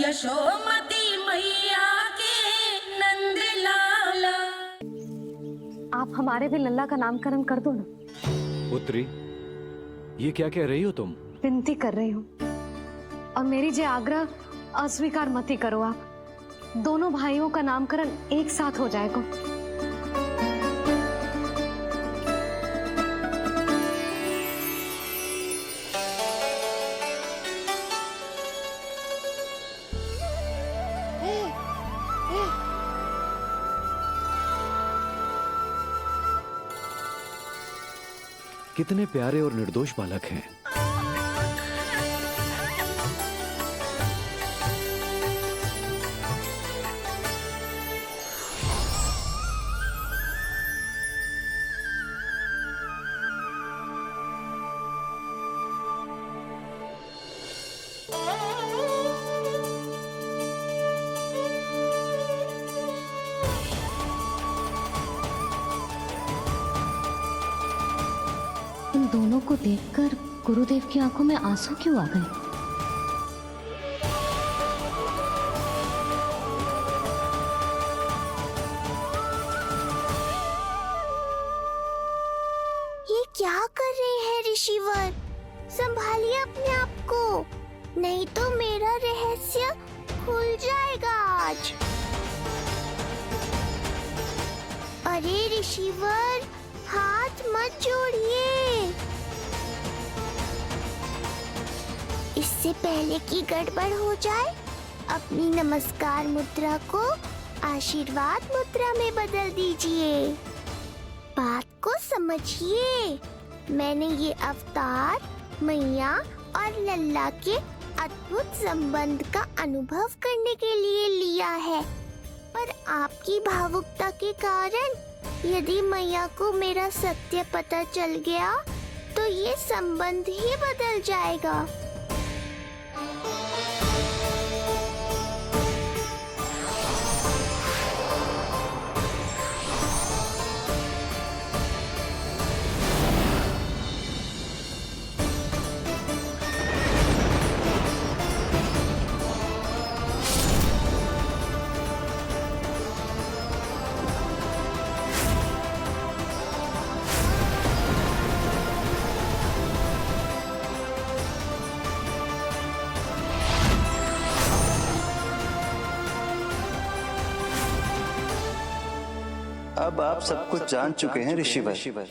यशोमती मैया के नंद लाला। आप हमारे भी लल्ला का नामकरण कर दो ना। पुत्री, ये क्या कह रही हो तुम? विनती कर रही हूँ, और मेरी जे आग्रह अस्वीकार मत ही करो। आप दोनों भाइयों का नामकरण एक साथ हो जाएगा। कितने प्यारे और निर्दोष बालक हैं। इन दोनों को देखकर गुरुदेव की आंखों में आंसू क्यों आ गए? ये क्या कर रहे हैं ऋषिवर? संभालिए अपने आप को, नहीं तो मेरा रहस्य खुल जाएगा आज। अरे ऋषिवर, हाथ मत जोड़िए। इससे पहले कि गड़बड़ हो जाए, अपनी नमस्कार मुद्रा को आशीर्वाद मुद्रा में बदल दीजिए। बात को समझिए। मैंने ये अवतार मैया और लल्ला के अद्भुत संबंध का अनुभव करने के लिए लिया है, पर आपकी भावुकता के कारण यदि मैया को मेरा सत्य पता चल गया तो ये संबंध ही बदल जाएगा। अब आप सब कुछ जान चुके हैं ऋषिवर,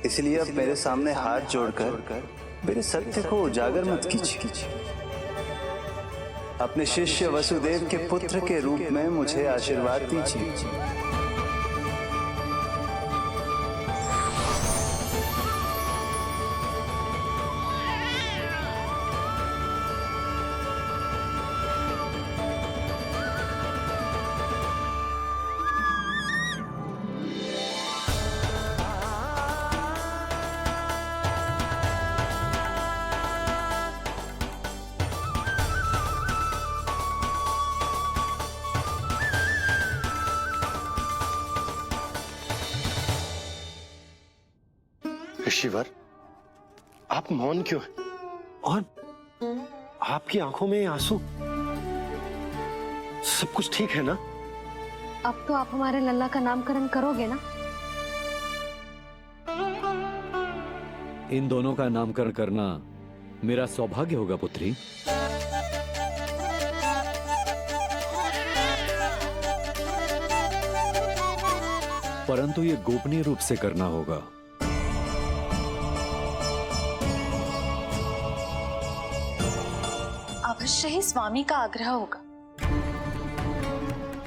इसलिए अब मेरे सामने हाथ जोड़कर मेरे सत्य को उजागर मत कीजिए। अपने शिष्य वसुदेव के पुत्र के रूप में मुझे आशीर्वाद दीजिए। ऋषिवर, आप मौन क्यों हैं? और आपकी आंखों में आंसू? सब कुछ ठीक है ना? अब तो आप हमारे लल्ला का नामकरण करोगे ना? इन दोनों का नामकरण करना मेरा सौभाग्य होगा पुत्री। परंतु ये गोपनीय रूप से करना होगा। अवश्य ही स्वामी का आग्रह होगा,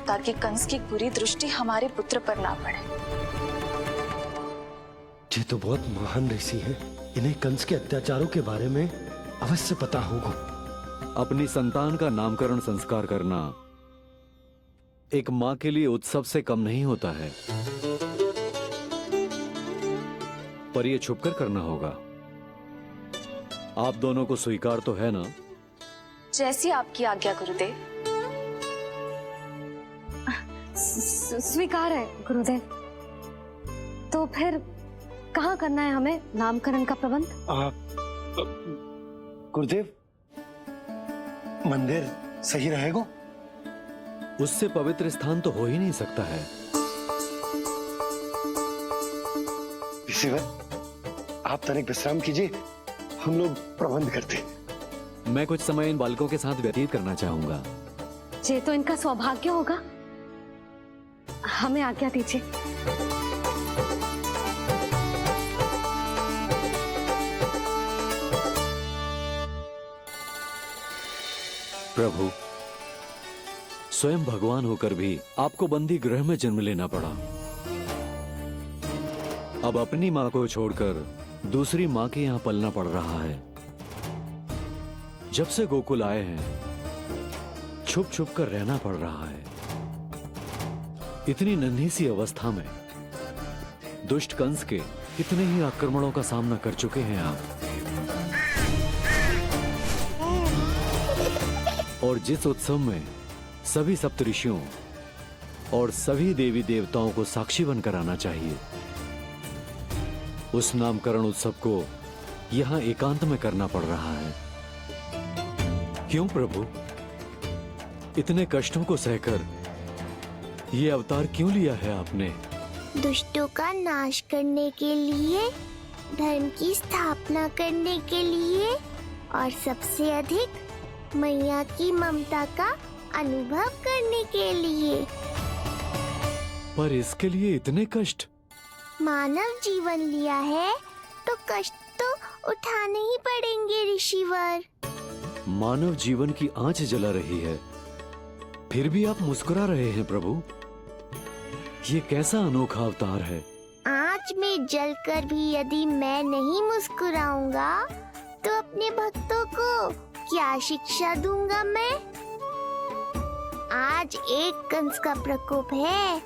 ताकि कंस की बुरी दृष्टि हमारे पुत्र पर ना पड़े। ये तो बहुत महान ऋषि हैं, इन्हें कंस के अत्याचारों के बारे में अवश्य पता होगा। अपनी संतान का नामकरण संस्कार करना एक मां के लिए उत्सव से कम नहीं होता है, पर यह छुपकर करना होगा। आप दोनों को स्वीकार तो है ना? जैसी आपकी आज्ञा गुरुदेव। स्वीकार है गुरुदेव। तो फिर कहाँ करना है हमें नामकरण का प्रबंध? गुरुदेव, मंदिर सही रहेगा? उससे पवित्र स्थान तो हो ही नहीं सकता है। ऋषिवर, आप तनिक विश्राम कीजिए, हम लोग प्रबंध करते। मैं कुछ समय इन बालकों के साथ व्यतीत करना चाहूंगा। ये तो इनका सौभाग्य होगा। हमें आज्ञा दीजिए। प्रभु, स्वयं भगवान होकर भी आपको बंदी गृह में जन्म लेना पड़ा। अब अपनी मां को छोड़कर दूसरी मां के यहां पलना पड़ रहा है। जब से गोकुल आए हैं छुप छुप कर रहना पड़ रहा है। इतनी नन्ही सी अवस्था में दुष्ट कंस के कितने ही आक्रमणों का सामना कर चुके हैं आप। और जिस उत्सव में सभी सप्तऋषियों और सभी देवी देवताओं को साक्षी बनकर आना चाहिए, उस नामकरण उत्सव को यहां एकांत में करना पड़ रहा है। क्यों प्रभु, इतने कष्टों को सहकर ये अवतार क्यों लिया है आपने? दुष्टों का नाश करने के लिए, धर्म की स्थापना करने के लिए और सबसे अधिक मैया की ममता का अनुभव करने के लिए। पर इसके लिए इतने कष्ट? मानव जीवन लिया है तो कष्ट तो उठाने ही पड़ेंगे ऋषिवर। मानव जीवन की आंच जला रही है, फिर भी आप मुस्कुरा रहे हैं प्रभु। ये कैसा अनोखा अवतार है। आंच में जलकर भी यदि मैं नहीं मुस्कुराऊंगा तो अपने भक्तों को क्या शिक्षा दूंगा मैं? आज एक कंस का प्रकोप है,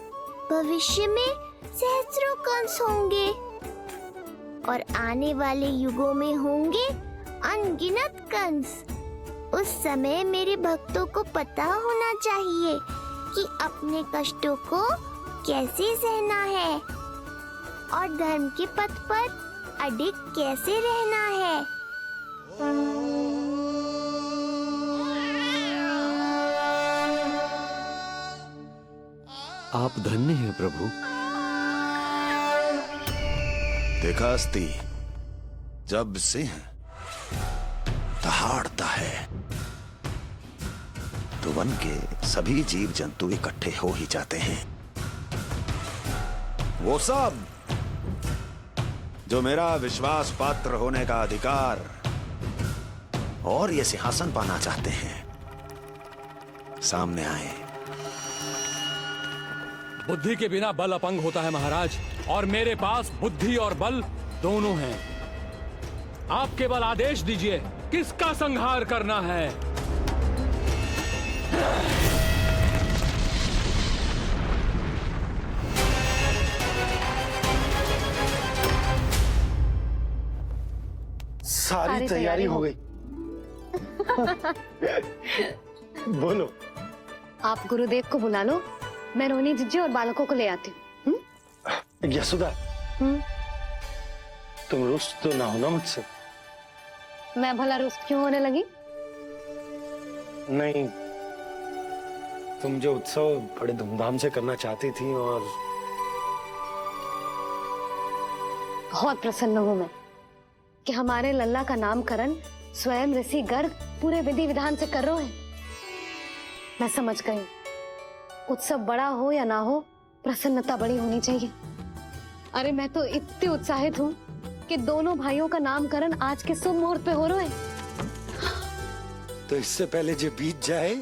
भविष्य में सहस्रों कंस होंगे और आने वाले युगों में होंगे अनगिनत कंस। उस समय मेरे भक्तों को पता होना चाहिए कि अपने कष्टों को कैसे सहना है और धर्म के पथ पर अडिग कैसे रहना है। आप धन्य हैं प्रभु। देखा अस्ति, जब सिंह दहाड़ता है तो वन के सभी जीव जंतु इकट्ठे हो ही जाते हैं। वो सब जो मेरा विश्वास पात्र होने का अधिकार और ये सिंहासन पाना चाहते हैं, सामने आए। बुद्धि के बिना बल अपंग होता है महाराज, और मेरे पास बुद्धि और बल दोनों हैं। आप केवल आदेश दीजिए किसका संहार करना है। सारी तैयारी हो गई। बोलो। आप गुरुदेव को बुला लो, मैं रोहिणी जीजी और बालकों को ले आती हूँ। यशोदा, तुम रुष्ट तो ना होना मुझसे? मैं भला रुष्ट क्यों होने लगी? नहीं, तुम जो उत्सव बड़े धूमधाम से करना चाहती थी और बहुत प्रसन्न हूँ मैं कि हमारे लल्ला का नामकरण स्वयं ऋषि गर्ग पूरे विधि विधान से कर रहे हैं। मैं समझ गई, उत्सव बड़ा हो या ना हो, प्रसन्नता बड़ी होनी चाहिए। अरे मैं तो इतनी उत्साहित हूँ कि दोनों भाइयों का नामकरण आज के शुभ मुहूर्त पे हो रहे हैं। तो इससे पहले जो बीत जाए,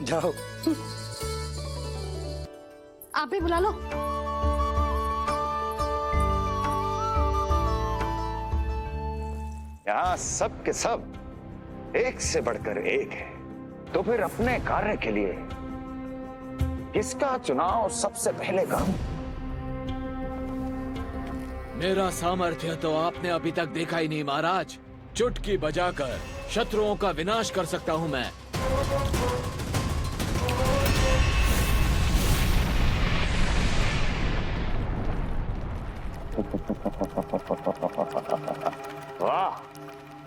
जाओ। आप भी बुला लो। यहाँ सब के सब एक से बढ़कर एक है, तो फिर अपने कार्य के लिए किसका चुनाव सबसे पहले करूं? मेरा सामर्थ्य तो आपने अभी तक देखा ही नहीं महाराज। चुटकी बजाकर शत्रुओं का विनाश कर सकता हूं मैं। वाह!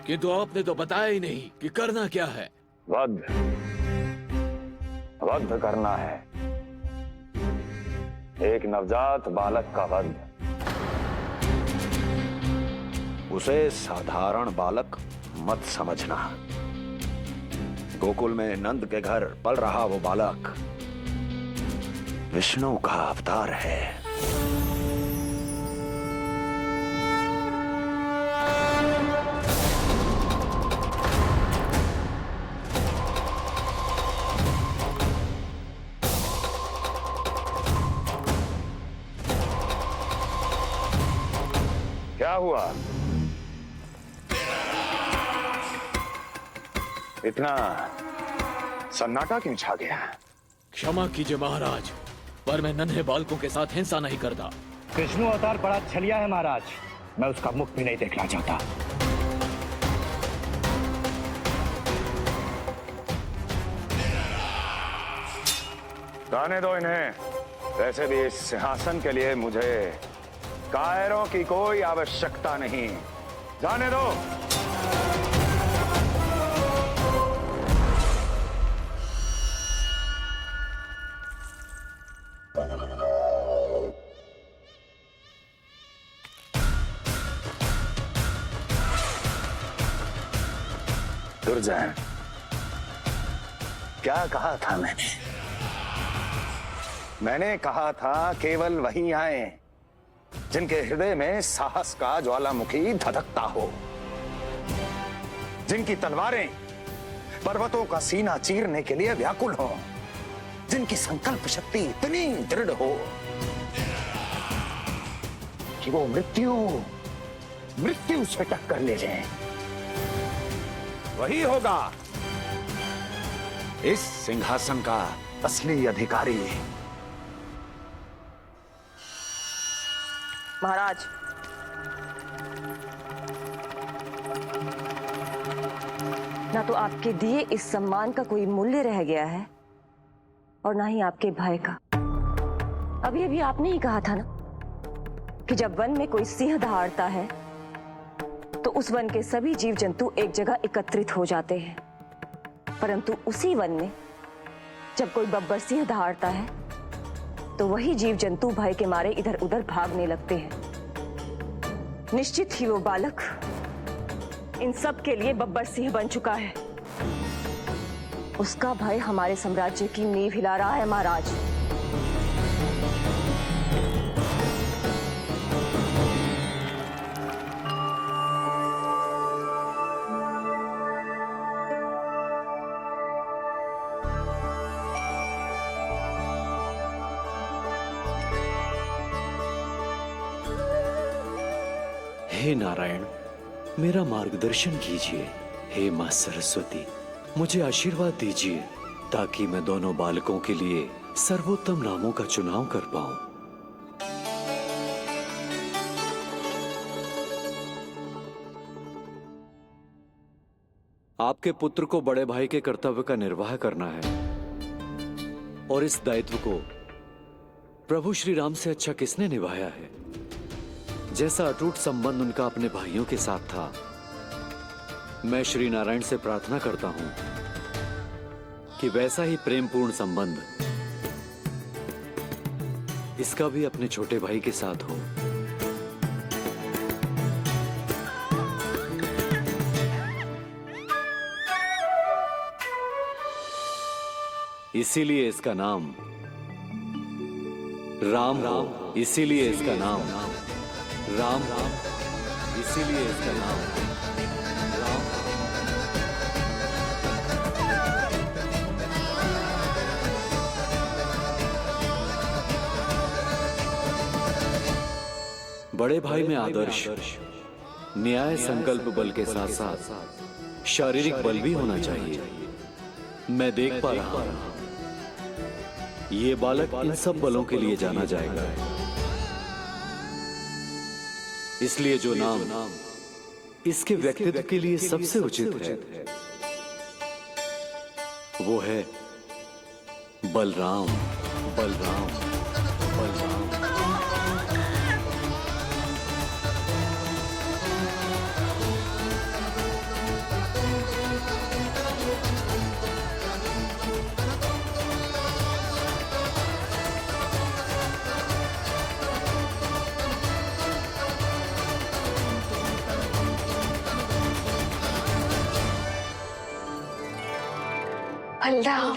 किंतु आपने तो बताया ही नहीं कि करना क्या है। वध, वध करना है, एक नवजात बालक का वध। उसे साधारण बालक मत समझना। गोकुल में नंद के घर पल रहा वो बालक विष्णु का अवतार है। क्या हुआ? इतना सन्नाटा क्यों छा गया? क्षमा कीजिए महाराज, पर मैं नन्हे बालकों के साथ हिंसा नहीं करता। विष्णु अवतार बड़ा छलिया है महाराज, मैं उसका मुख भी नहीं देखना चाहता। जाने दो इन्हें। वैसे भी इस सिंहासन के लिए मुझे कायरों की कोई आवश्यकता नहीं। जाने दो। दुर्जन, क्या कहा था मैंने कहा था केवल वही आए जिनके हृदय में साहस का ज्वालामुखी धधकता हो, जिनकी तलवारें पर्वतों का सीना चीरने के लिए व्याकुल हो, जिनकी संकल्प शक्ति इतनी दृढ़ हो कि वो मृत्यु से टक्कर ले जाएं। वही होगा इस सिंहासन का असली अधिकारी। महाराज, ना तो आपके दिए इस सम्मान का कोई मूल्य रह गया है और ना ही आपके भय का। अभी अभी आपने ही कहा था ना कि जब वन में कोई सिंह दहाड़ता है तो उस वन के सभी जीव जंतु एक जगह एकत्रित हो जाते हैं, परंतु उसी वन में जब कोई बब्बर सिंह दहाड़ता है तो वही जीव जंतु भय के मारे इधर उधर भागने लगते हैं। निश्चित ही वो बालक इन सब के लिए बब्बर सिंह बन चुका है। उसका भय हमारे साम्राज्य की नींव हिला रहा है महाराज। हे नारायण, मेरा मार्गदर्शन कीजिए। हे मां सरस्वती, मुझे आशीर्वाद दीजिए ताकि मैं दोनों बालकों के लिए सर्वोत्तम नामों का चुनाव कर पाऊं। आपके पुत्र को बड़े भाई के कर्तव्य का निर्वाह करना है और इस दायित्व को प्रभु श्री राम से अच्छा किसने निभाया है? जैसा अटूट संबंध उनका अपने भाइयों के साथ था, मैं श्री नारायण से प्रार्थना करता हूं कि वैसा ही प्रेमपूर्ण संबंध इसका भी अपने छोटे भाई के साथ हो। इसीलिए इसका नाम राम हो। इसीलिए इसका नाम राम, इसीलिए इसका नाम राम। बड़े भाई में आदर्श, न्याय, संकल्प बल के साथ साथ शारीरिक बल भी होना चाहिए। मैं देख पा रहा हूं ये बालक इन सब बलों के लिए जाना जाएगा। इसलिए जो नाम इसके व्यक्तित्व के लिए सबसे उचित है वो है बलराम। बलराम, बलराम। बलराम।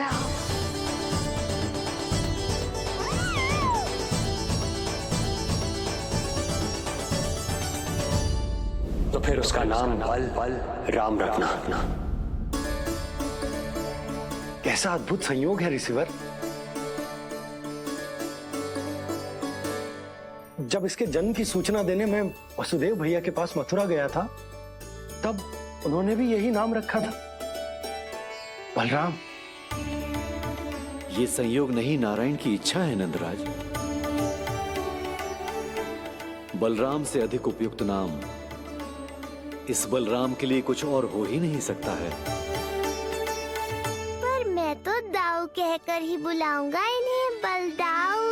तो फिर उसका नाम बल राम रखना। कैसा अद्भुत संयोग है रिसीवर। जब इसके जन्म की सूचना देने मैं वसुदेव भैया के पास मथुरा गया था, तब उन्होंने भी यही नाम रखा था, बलराम। ये संयोग नहीं, नारायण की इच्छा है नंदराज। बलराम से अधिक उपयुक्त नाम इस बलराम के लिए कुछ और हो ही नहीं सकता है। पर मैं तो दाऊ कहकर ही बुलाऊंगा इन्हें, बलदाऊ।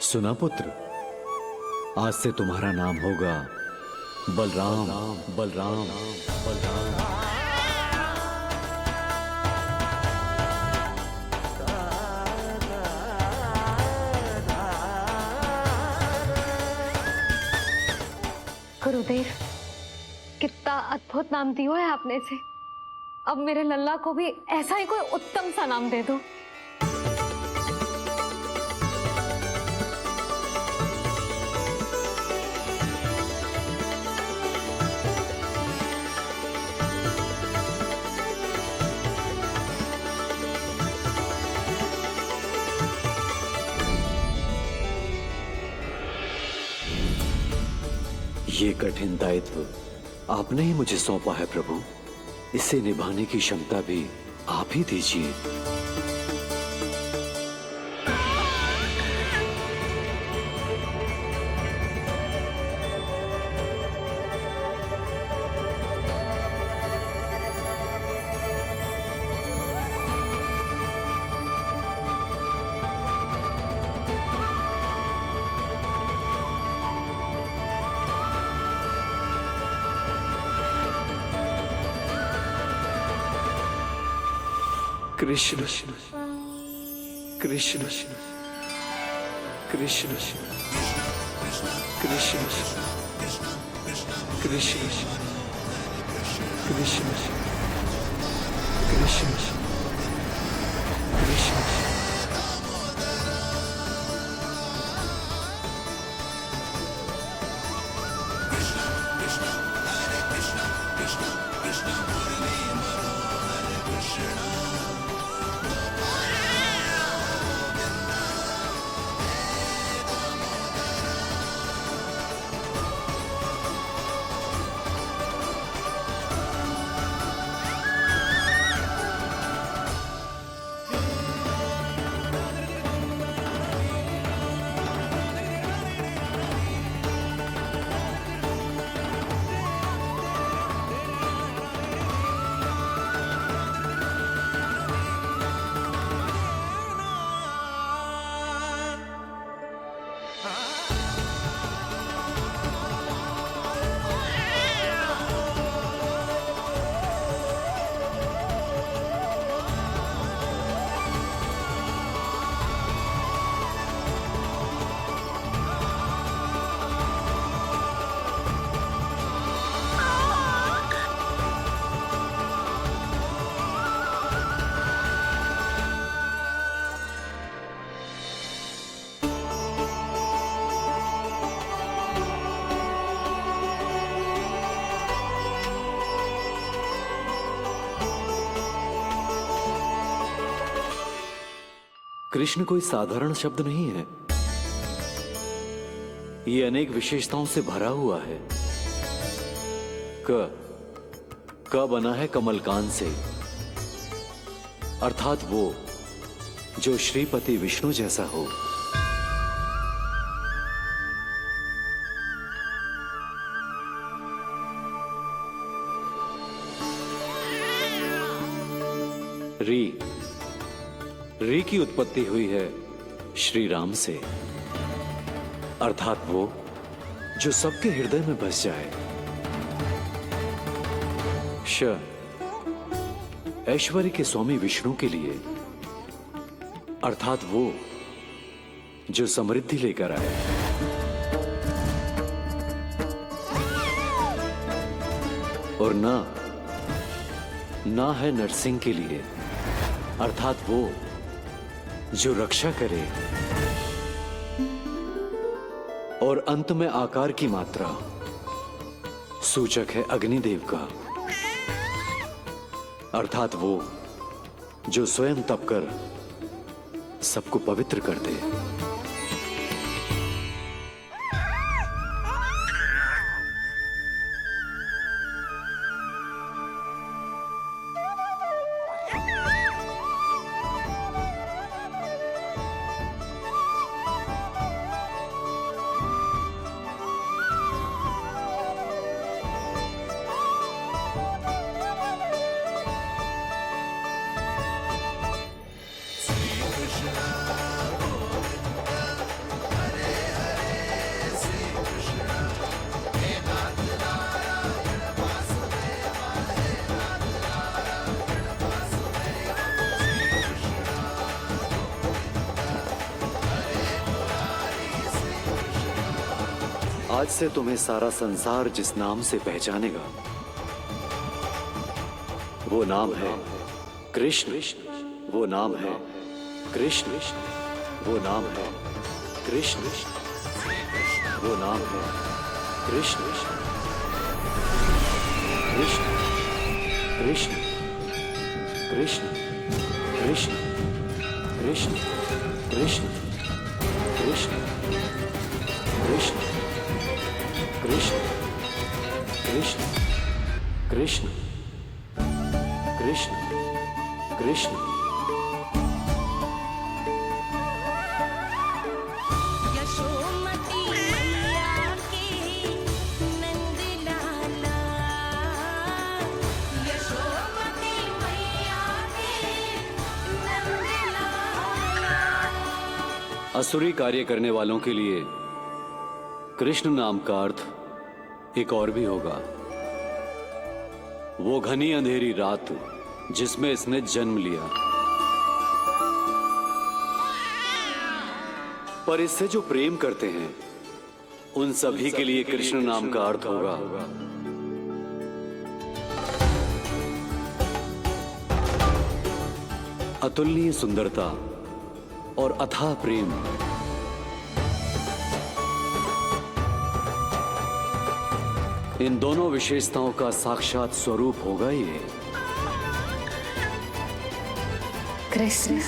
सुना पुत्र, आज से तुम्हारा नाम होगा बलराम। बलराम बलराम। गुरुदेव, कितना अद्भुत नाम दियो है आपने इसे। अब मेरे लल्ला को भी ऐसा ही कोई उत्तम सा नाम दे दो। ये कठिन दायित्व आपने ही मुझे सौंपा है प्रभु। इसे निभाने की क्षमता भी आप ही दीजिए। कृष्ण कृष्ण कृष्ण कृष्ण कृष्ण कृष्ण कृष्ण कृष्ण कृष्ण कोई साधारण शब्द नहीं है। ये अनेक विशेषताओं से भरा हुआ है। क बना है कमलकांत से, अर्थात वो जो श्रीपति विष्णु जैसा हो। री की उत्पत्ति हुई है श्री राम से, अर्थात वो जो सबके हृदय में बस जाए। श ऐश्वर्य के स्वामी विष्णु के लिए, अर्थात वो जो समृद्धि लेकर आए। और ना है नरसिंह के लिए, अर्थात वो जो रक्षा करे। और अंत में आकार की मात्रा सूचक है अग्निदेव का, अर्थात वो जो स्वयं तप कर सबको पवित्र कर दे। आज से तुम्हें सारा संसार जिस नाम से पहचानेगा वो नाम है कृष्ण। वो नाम है कृष्ण। वो नाम है कृष्ण। वो नाम है कृष्ण। कृष्ण कृष्ण कृष्ण कृष्ण कृष्ण कृष्ण कृष्ण कृष्ण कृष्ण कृष्ण कृष्ण कृष्ण कृष्ण। यशोमती मैया के नंद लाला, यशोमती मैया के नंद लाला। असुरी कार्य करने वालों के लिए कृष्ण नाम का अर्थ एक और भी होगा। वो घनी अंधेरी रात जिसमें इसने जन्म लिया। पर इससे जो प्रेम करते हैं उन सभी के लिए कृष्ण नाम का अर्थ होगा अतुलनीय सुंदरता और अथाह प्रेम। इन दोनों विशेषताओं का साक्षात स्वरूप होगा ये कृष्ण।